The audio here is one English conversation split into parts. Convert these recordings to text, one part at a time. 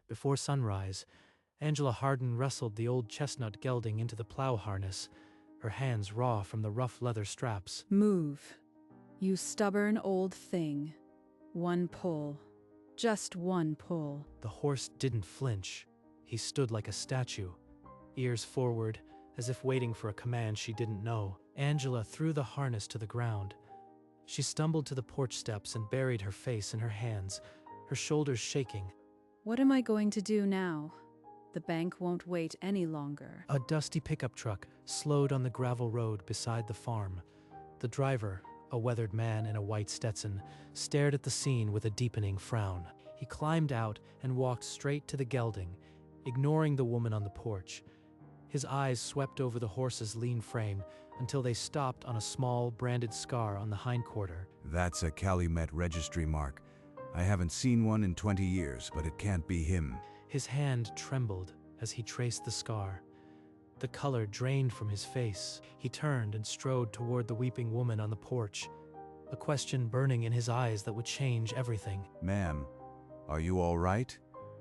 Before sunrise, Angela Harden wrestled the old chestnut gelding into the plow harness, her hands raw from the rough leather straps. Move, you stubborn old thing. One pull. Just one pull. The horse didn't flinch. He stood like a statue, ears forward, as if waiting for a command she didn't know. Angela threw the harness to the ground. She stumbled to the porch steps and buried her face in her hands, her shoulders shaking. What am I going to do now? The bank won't wait any longer. A dusty pickup truck slowed on the gravel road beside the farm. The driver, a weathered man in a white Stetson, stared at the scene with a deepening frown. He climbed out and walked straight to the gelding, ignoring the woman on the porch. His eyes swept over the horse's lean frame until they stopped on a small, branded scar on the hindquarter. That's a Calumet registry mark. I haven't seen one in 20 years, but it can't be him. His hand trembled as he traced the scar. The color drained from his face. He turned and strode toward the weeping woman on the porch, a question burning in his eyes that would change everything. Ma'am, are you all right?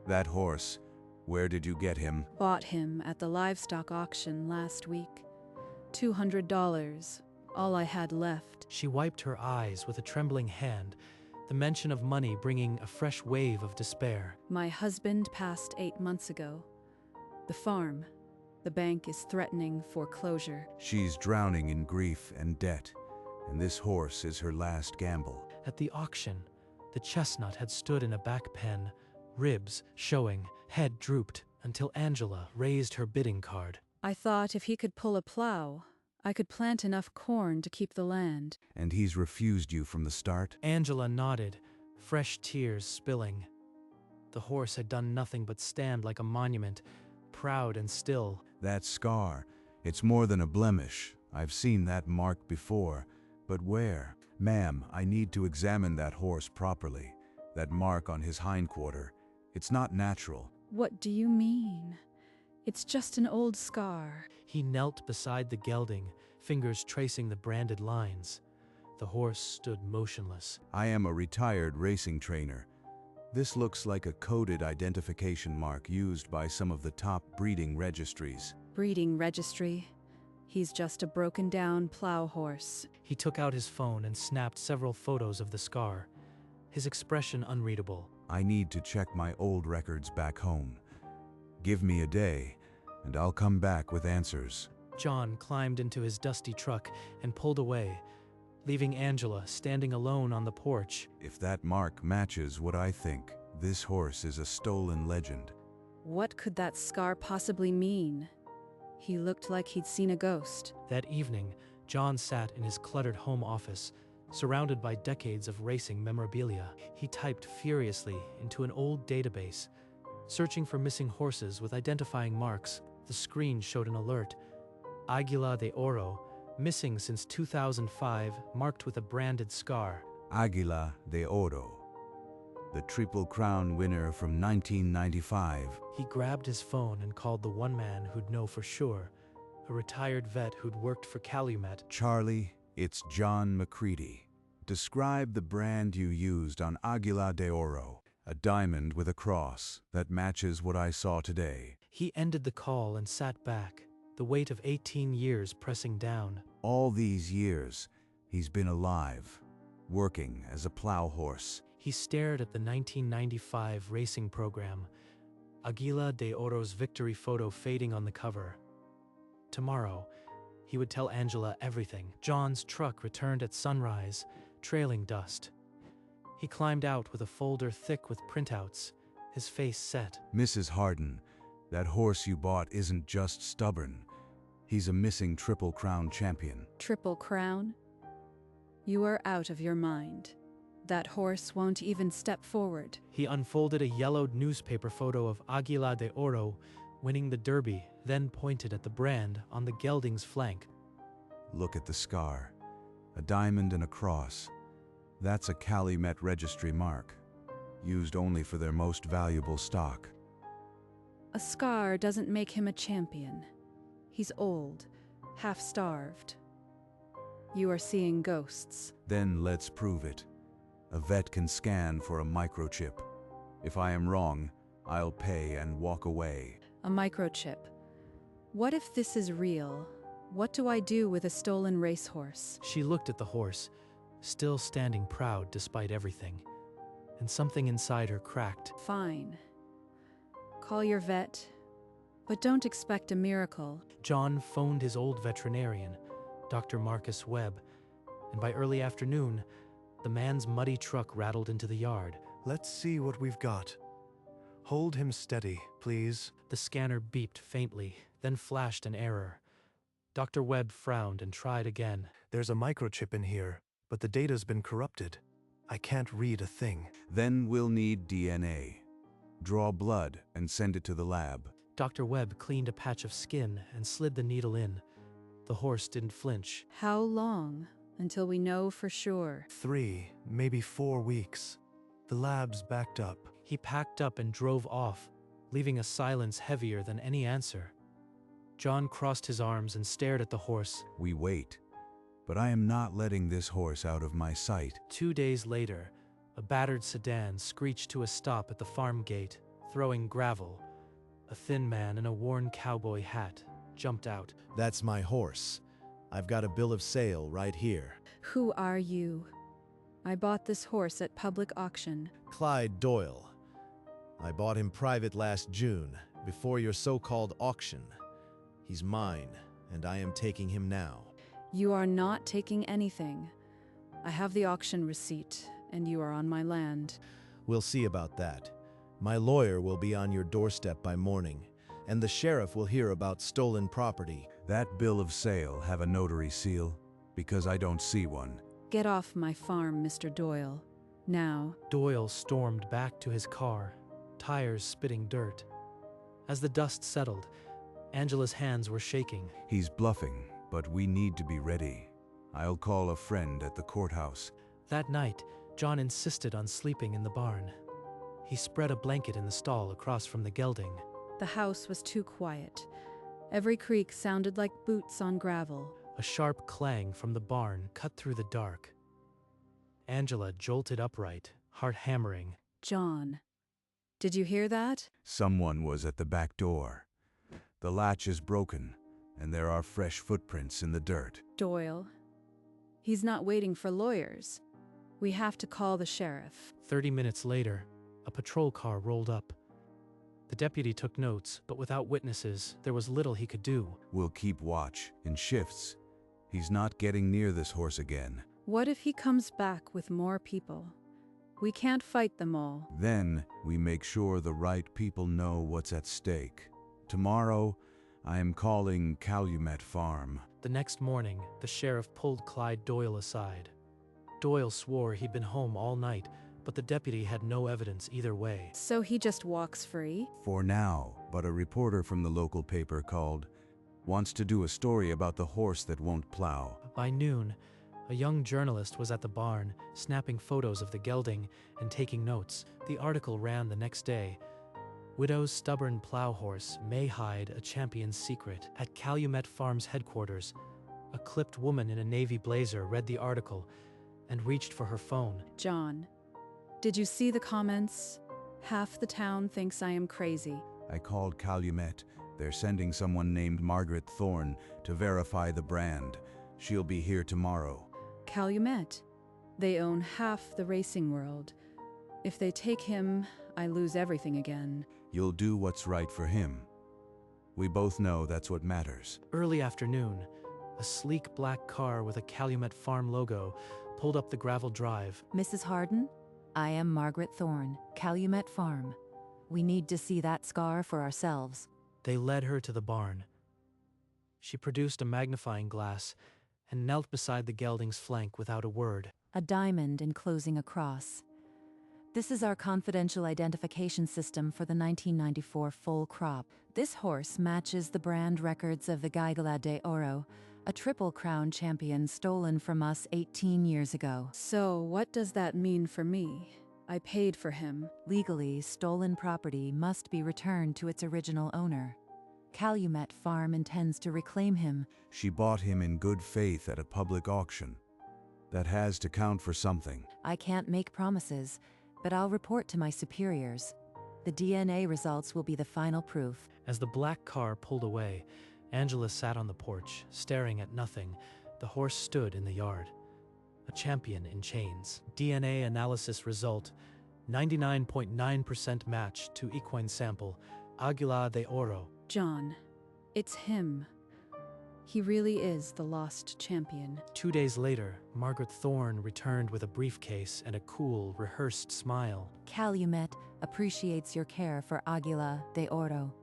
That horse, where did you get him? Bought him at the livestock auction last week. $200, all I had left. She wiped her eyes with a trembling hand, the mention of money bringing a fresh wave of despair. My husband passed 8 months ago. The farm, the bank is threatening foreclosure. She's drowning in grief and debt, and this horse is her last gamble. At the auction, the chestnut had stood in a back pen, ribs showing, head drooped, until Angela raised her bidding card. I thought if he could pull a plow, I could plant enough corn to keep the land. And he's refused you from the start? Angela nodded, fresh tears spilling. The horse had done nothing but stand like a monument, proud and still. That scar, it's more than a blemish. I've seen that mark before. But where? Ma'am, I need to examine that horse properly. That mark on his hindquarter, it's not natural. What do you mean? It's just an old scar. He knelt beside the gelding, fingers tracing the branded lines. The horse stood motionless. I am a retired racing trainer. This looks like a coded identification mark used by some of the top breeding registries. Breeding registry? He's just a broken-down plow horse. He took out his phone and snapped several photos of the scar, his expression unreadable. I need to check my old records back home. Give me a day, and I'll come back with answers. John climbed into his dusty truck and pulled away, leaving Angela standing alone on the porch. If that mark matches what I think, this horse is a stolen legend. What could that scar possibly mean? He looked like he'd seen a ghost. That evening, John sat in his cluttered home office, surrounded by decades of racing memorabilia. He typed furiously into an old database, searching for missing horses with identifying marks. The screen showed an alert. Aguila de Oro, missing since 2005, marked with a branded scar. Aguila de Oro, the Triple Crown winner from 1995. He grabbed his phone and called the one man who'd know for sure, a retired vet who'd worked for Calumet. Charlie, it's John McCready. Describe the brand you used on Aguila de Oro. A diamond with a cross that matches what I saw today. He ended the call and sat back, the weight of 18 years pressing down. All these years, he's been alive, working as a plow horse. He stared at the 1995 racing program, Aguila de Oro's victory photo fading on the cover. Tomorrow, he would tell Angela everything. John's truck returned at sunrise, trailing dust. He climbed out with a folder thick with printouts, his face set. Mrs. Harden, that horse you bought isn't just stubborn. He's a missing Triple Crown champion. Triple Crown? You are out of your mind. That horse won't even step forward. He unfolded a yellowed newspaper photo of Aguila de Oro winning the Derby, then pointed at the brand on the gelding's flank. Look at the scar. A diamond and a cross. That's a Calumet registry mark, used only for their most valuable stock. A scar doesn't make him a champion. He's old, half-starved. You are seeing ghosts. Then let's prove it. A vet can scan for a microchip. If I am wrong, I'll pay and walk away. A microchip. What if this is real? What do I do with a stolen racehorse? She looked at the horse, still standing proud despite everything, and something inside her cracked. Fine. Call your vet, but don't expect a miracle. John phoned his old veterinarian, Dr. Marcus Webb, and by early afternoon, the man's muddy truck rattled into the yard. Let's see what we've got. Hold him steady, please. The scanner beeped faintly, then flashed an error. Dr. Webb frowned and tried again. There's a microchip in here, but the data's been corrupted. I can't read a thing. Then we'll need DNA. Draw blood and send it to the lab. Dr. Webb cleaned a patch of skin and slid the needle in. The horse didn't flinch. How long until we know for sure? 3, maybe 4 weeks. The lab's backed up. He packed up and drove off, leaving a silence heavier than any answer. John crossed his arms and stared at the horse. We wait. But I am not letting this horse out of my sight. 2 days later, a battered sedan screeched to a stop at the farm gate, throwing gravel. A thin man in a worn cowboy hat jumped out. That's my horse. I've got a bill of sale right here. Who are you? I bought this horse at public auction. Clyde Doyle. I bought him private last June, before your so-called auction. He's mine, and I am taking him now. You are not taking anything. I have the auction receipt, and you are on my land. We'll see about that. My lawyer will be on your doorstep by morning, and the sheriff will hear about stolen property. That bill of sale have a notary seal? Because I don't see one. Get off my farm, Mr. Doyle. Now. Doyle stormed back to his car, tires spitting dirt. As the dust settled, Angela's hands were shaking. He's bluffing, but we need to be ready. I'll call a friend at the courthouse. That night, John insisted on sleeping in the barn. He spread a blanket in the stall across from the gelding. The house was too quiet. Every creak sounded like boots on gravel. A sharp clang from the barn cut through the dark. Angela jolted upright, heart hammering. John, did you hear that? Someone was at the back door. The latch is broken, and there are fresh footprints in the dirt. Doyle. He's not waiting for lawyers. We have to call the sheriff. 30 minutes later, a patrol car rolled up. The deputy took notes, but without witnesses, there was little he could do. We'll keep watch, in shifts. He's not getting near this horse again. What if he comes back with more people? We can't fight them all. Then we make sure the right people know what's at stake. Tomorrow, I am calling Calumet Farm. The next morning, the sheriff pulled Clyde Doyle aside. Doyle swore he'd been home all night, but the deputy had no evidence either way. So he just walks free? For now, but a reporter from the local paper called. Wants to do a story about the horse that won't plow. By noon, a young journalist was at the barn, snapping photos of the gelding and taking notes. The article ran the next day. Widow's stubborn plow horse may hide a champion's secret. At Calumet Farm's headquarters, a clipped woman in a navy blazer read the article and reached for her phone. John, did you see the comments? Half the town thinks I am crazy. I called Calumet. They're sending someone named Margaret Thorne to verify the brand. She'll be here tomorrow. Calumet. They own half the racing world. If they take him, I lose everything again. You'll do what's right for him. We both know that's what matters. Early afternoon, a sleek black car with a Calumet Farm logo pulled up the gravel drive. Mrs. Harden, I am Margaret Thorne, Calumet Farm. We need to see that scar for ourselves. They led her to the barn. She produced a magnifying glass and knelt beside the gelding's flank without a word. A diamond enclosing a cross. This is our confidential identification system for the 1994 full crop. This horse matches the brand records of the Gaigala de Oro, a Triple Crown champion stolen from us 18 years ago. So what does that mean for me? I paid for him. Legally, stolen property must be returned to its original owner. Calumet Farm intends to reclaim him. She bought him in good faith at a public auction. That has to count for something. I can't make promises, but I'll report to my superiors. The DNA results will be the final proof. As the black car pulled away, Angela sat on the porch, staring at nothing. The horse stood in the yard. A champion in chains. DNA analysis result, 99.9% match to equine sample, Aguila de Oro. John, it's him. He really is the lost champion. 2 days later, Margaret Thorne returned with a briefcase and a cool, rehearsed smile. Calumet appreciates your care for Aguila de Oro.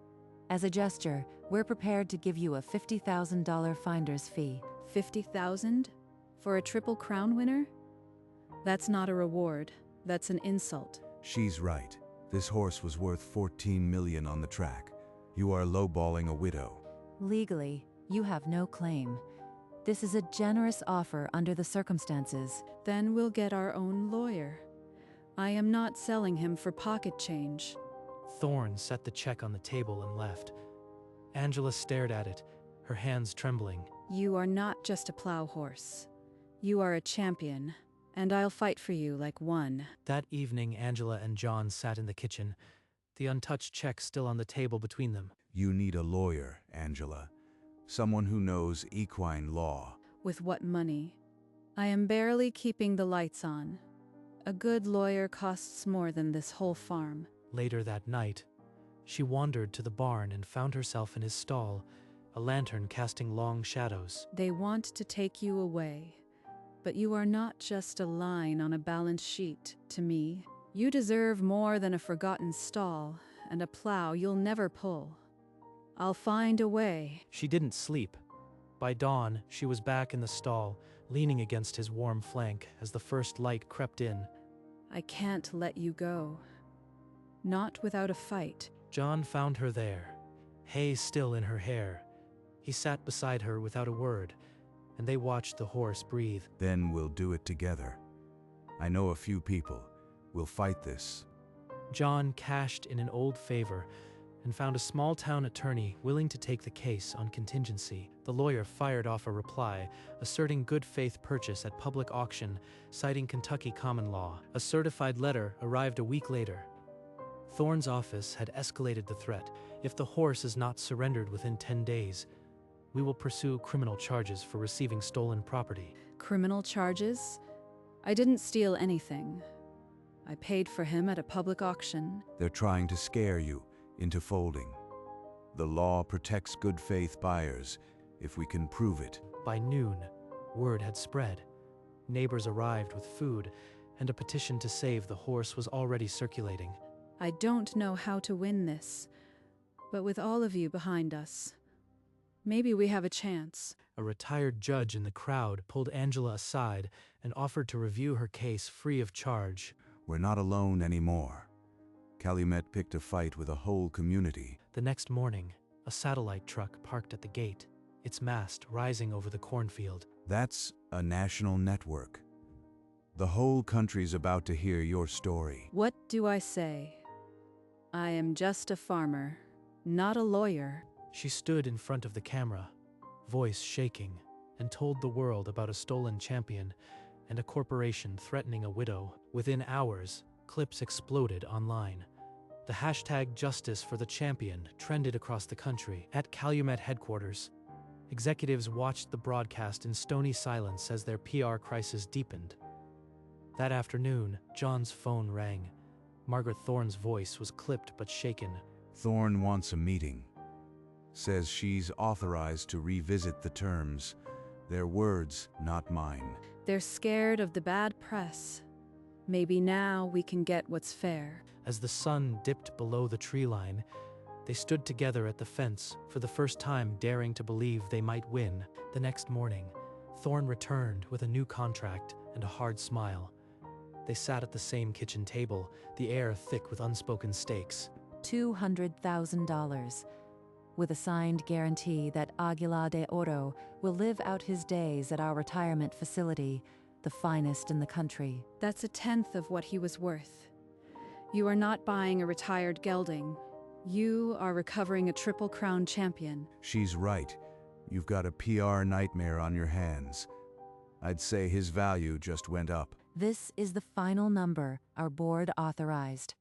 As a gesture, we're prepared to give you a $50,000 finder's fee. 50,000? For a Triple Crown winner? That's not a reward. That's an insult. She's right. This horse was worth 14 million on the track. You are lowballing a widow. Legally, you have no claim. This is a generous offer under the circumstances. Then we'll get our own lawyer. I am not selling him for pocket change. Thorne set the check on the table and left. Angela stared at it, her hands trembling. You are not just a plow horse. You are a champion, and I'll fight for you like one. That evening, Angela and John sat in the kitchen, the untouched check still on the table between them. You need a lawyer, Angela. Someone who knows equine law. With what money? I am barely keeping the lights on. A good lawyer costs more than this whole farm. Later that night, she wandered to the barn and found herself in his stall, a lantern casting long shadows. They want to take you away, but you are not just a line on a balance sheet to me. You deserve more than a forgotten stall and a plow you'll never pull. I'll find a way. She didn't sleep. By dawn, she was back in the stall, leaning against his warm flank as the first light crept in. I can't let you go. Not without a fight. John found her there, hay still in her hair. He sat beside her without a word, and they watched the horse breathe. Then we'll do it together. I know a few people. We'll fight this. John cashed in an old favor and found a small-town attorney willing to take the case on contingency. The lawyer fired off a reply, asserting good faith purchase at public auction, citing Kentucky common law. A certified letter arrived a week later. Thorne's office had escalated the threat. If the horse is not surrendered within 10 days, we will pursue criminal charges for receiving stolen property. Criminal charges? I didn't steal anything. I paid for him at a public auction. They're trying to scare you into folding. The law protects good faith buyers if we can prove it. By noon, word had spread. Neighbors arrived with food, and a petition to save the horse was already circulating. I don't know how to win this, but with all of you behind us, maybe we have a chance. A retired judge in the crowd pulled Angela aside and offered to review her case free of charge. We're not alone anymore. Calumet picked a fight with a whole community. The next morning, a satellite truck parked at the gate, its mast rising over the cornfield. That's a national network. The whole country's about to hear your story. What do I say? I am just a farmer, not a lawyer. She stood in front of the camera, voice shaking, and told the world about a stolen champion and a corporation threatening a widow. Within hours, clips exploded online. The hashtag Justice for the Champion trended across the country. At Calumet headquarters, executives watched the broadcast in stony silence as their PR crisis deepened. That afternoon, John's phone rang. Margaret Thorne's voice was clipped but shaken. Thorne wants a meeting. Says she's authorized to revisit the terms. Their words, not mine. They're scared of the bad press. Maybe now we can get what's fair. As the sun dipped below the tree line, they stood together at the fence, for the first time daring to believe they might win. The next morning, Thorne returned with a new contract and a hard smile. They sat at the same kitchen table, the air thick with unspoken stakes. $200,000, with a signed guarantee that Aguila de Oro will live out his days at our retirement facility, the finest in the country. That's a tenth of what he was worth. You are not buying a retired gelding. You are recovering a Triple Crown champion. She's right. You've got a PR nightmare on your hands. I'd say his value just went up. This is the final number our board authorized.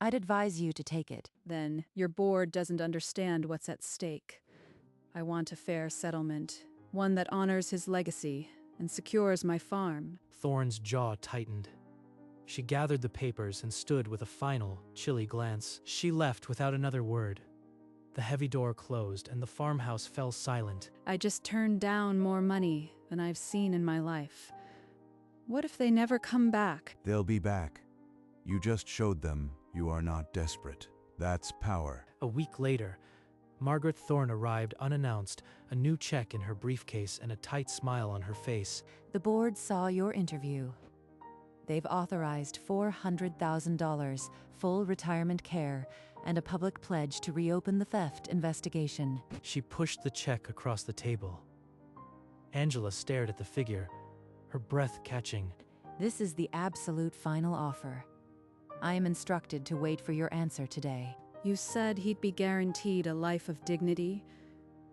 I'd advise you to take it. Then your board doesn't understand what's at stake. I want a fair settlement, one that honors his legacy and secures my farm. Thorne's jaw tightened. She gathered the papers and stood with a final, chilly glance. She left without another word. The heavy door closed and the farmhouse fell silent. I just turned down more money than I've seen in my life. What if they never come back? They'll be back. You just showed them you are not desperate. That's power. A week later, Margaret Thorne arrived unannounced, a new check in her briefcase and a tight smile on her face. The board saw your interview. They've authorized $400,000, full retirement care, and a public pledge to reopen the theft investigation. She pushed the check across the table. Angela stared at the figure, her breath catching. This is the absolute final offer. I am instructed to wait for your answer today. You said he'd be guaranteed a life of dignity.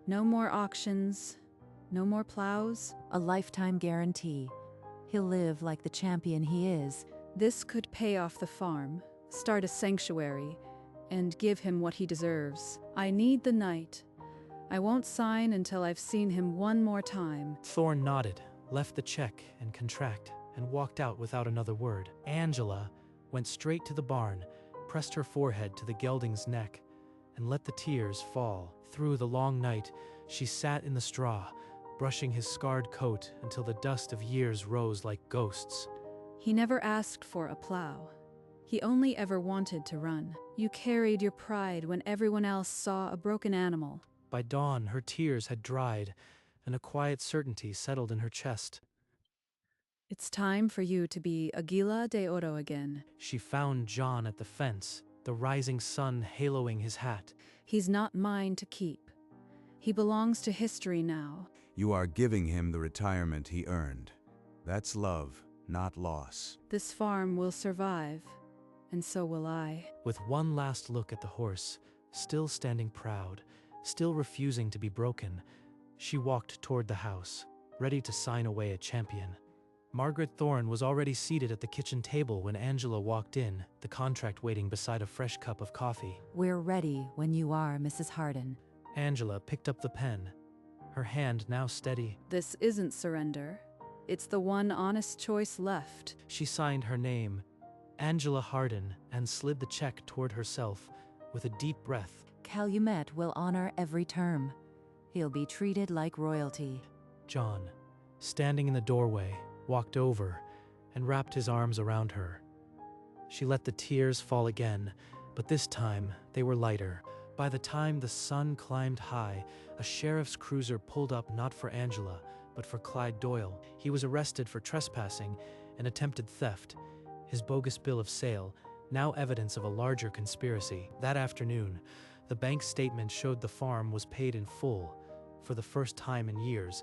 No more auctions, no more plows. A lifetime guarantee. He'll live like the champion he is. This could pay off the farm, start a sanctuary, and give him what he deserves. I need the night. I won't sign until I've seen him one more time. Thorne nodded, left the check and contract, and walked out without another word. Angela went straight to the barn, pressed her forehead to the gelding's neck, and let the tears fall. Through the long night, she sat in the straw, brushing his scarred coat until the dust of years rose like ghosts. He never asked for a plow. He only ever wanted to run. You carried your pride when everyone else saw a broken animal. By dawn, her tears had dried, and a quiet certainty settled in her chest. It's time for you to be Aguila de Oro again. She found John at the fence, the rising sun haloing his hat. He's not mine to keep. He belongs to history now. You are giving him the retirement he earned. That's love, not loss. This farm will survive, and so will I. With one last look at the horse, still standing proud, still refusing to be broken, she walked toward the house, ready to sign away a champion. Margaret Thorne was already seated at the kitchen table when Angela walked in, the contract waiting beside a fresh cup of coffee. We're ready when you are, Mrs. Harden. Angela picked up the pen, her hand now steady. This isn't surrender. It's the one honest choice left. She signed her name, Angela Harden, and slid the check toward herself with a deep breath. Calumet will honor every term. He'll be treated like royalty. John, standing in the doorway, walked over and wrapped his arms around her. She let the tears fall again, but this time they were lighter. By the time the sun climbed high, a sheriff's cruiser pulled up not for Angela, but for Clyde Doyle. He was arrested for trespassing and attempted theft, his bogus bill of sale, now evidence of a larger conspiracy. That afternoon, the bank statement showed the farm was paid in full. For the first time in years,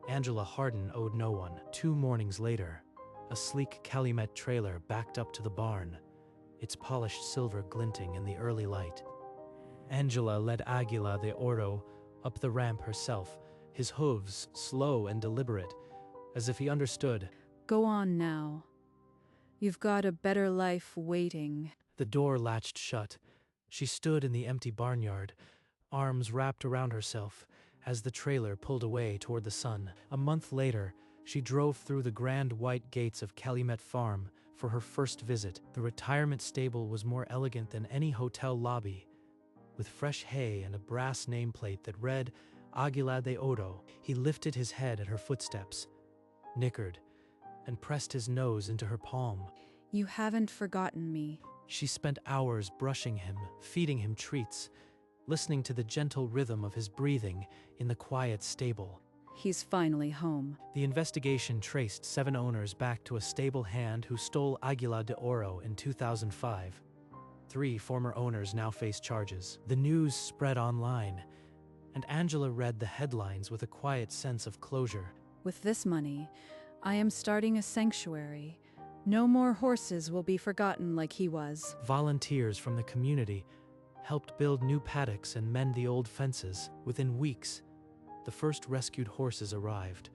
Angela Harden owed no one. 2 mornings later, a sleek Calumet trailer backed up to the barn, its polished silver glinting in the early light. Angela led Aguila de Oro up the ramp herself, his hooves slow and deliberate, as if he understood. Go on now. You've got a better life waiting. The door latched shut. She stood in the empty barnyard, arms wrapped around herself, as the trailer pulled away toward the sun. A month later, she drove through the grand white gates of Calumet Farm for her first visit. The retirement stable was more elegant than any hotel lobby, with fresh hay and a brass nameplate that read Aguila de Oro. He lifted his head at her footsteps, nickered, and pressed his nose into her palm. You haven't forgotten me. She spent hours brushing him, feeding him treats, listening to the gentle rhythm of his breathing in the quiet stable. He's finally home. The investigation traced 7 owners back to a stable hand who stole Aguila de Oro in 2005. 3 former owners now face charges. The news spread online, and Angela read the headlines with a quiet sense of closure. With this money, I am starting a sanctuary. No more horses will be forgotten like he was. Volunteers from the community helped build new paddocks and mend the old fences. Within weeks, the first rescued horses arrived.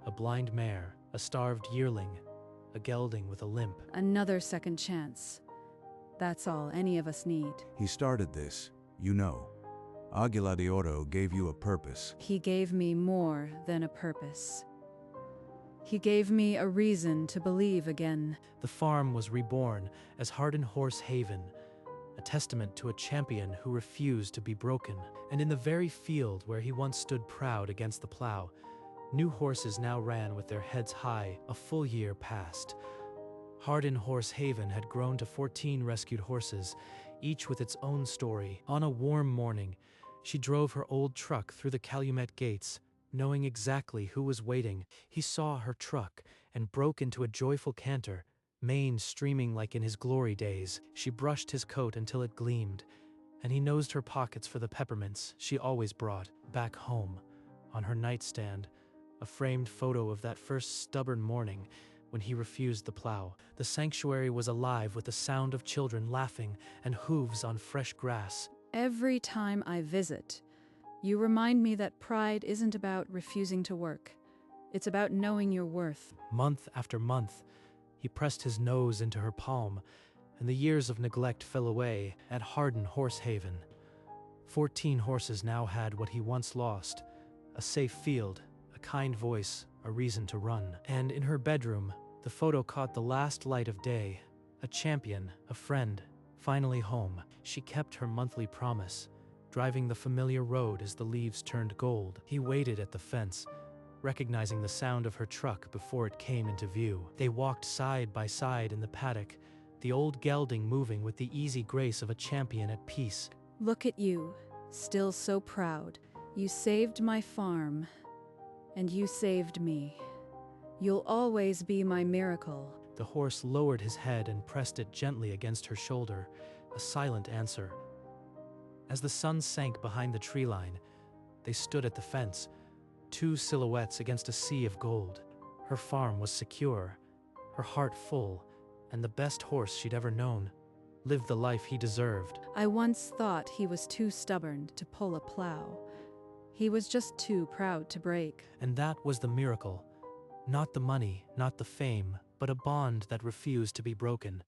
A blind mare, a starved yearling, a gelding with a limp. Another second chance. That's all any of us need. He started this, you know. Aguila de Oro gave you a purpose. He gave me more than a purpose. He gave me a reason to believe again. The farm was reborn as Hardin Horse Haven, a testament to a champion who refused to be broken. And in the very field where he once stood proud against the plow, new horses now ran with their heads high. A full year passed. Hardin Horse Haven had grown to 14 rescued horses, each with its own story. On a warm morning, she drove her old truck through the Calumet gates, knowing exactly who was waiting. He saw her truck and broke into a joyful canter, mane streaming like in his glory days. She brushed his coat until it gleamed, and he nosed her pockets for the peppermints she always brought. Back home, on her nightstand, a framed photo of that first stubborn morning when he refused the plow. The sanctuary was alive with the sound of children laughing and hooves on fresh grass. Every time I visit, you remind me that pride isn't about refusing to work. It's about knowing your worth. Month after month, he pressed his nose into her palm, and the years of neglect fell away at Hardin Horse Haven. 14 horses now had what he once lost: a safe field, a kind voice, a reason to run. And in her bedroom, the photo caught the last light of day. A champion, a friend, finally home. She kept her monthly promise, driving the familiar road as the leaves turned gold. He waited at the fence, recognizing the sound of her truck before it came into view. They walked side by side in the paddock, the old gelding moving with the easy grace of a champion at peace. Look at you, still so proud. You saved my farm, and you saved me. You'll always be my miracle. The horse lowered his head and pressed it gently against her shoulder, a silent answer. As the sun sank behind the tree line, they stood at the fence, two silhouettes against a sea of gold. Her farm was secure, her heart full, and the best horse she'd ever known lived the life he deserved. I once thought he was too stubborn to pull a plow. He was just too proud to break. And that was the miracle. Not the money, not the fame, but a bond that refused to be broken.